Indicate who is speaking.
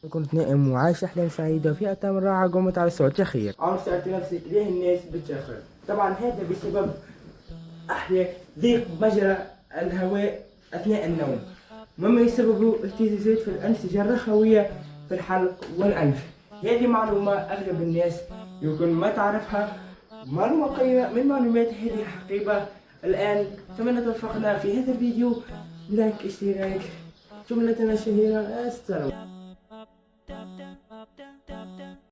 Speaker 1: كنت نائم وعايش أحلام سعيدة، وفي أتى من راحة قمت على صوت أخير. عم سألت نفسي ليه الناس بتشخر؟ طبعا هذا بسبب ضيق مجرى الهواء أثناء النوم، مما يسبب اهتزازات في الأنسجة الرخوية في الحلق والأنف. هذه معلومة أغلب الناس يمكن ما تعرفها، معلومة قليلة من معلومات هذه الحقيبة. الآن كما اتفقنا في هذا الفيديو لايك اشتراك جملتنا الشهيرة السلام.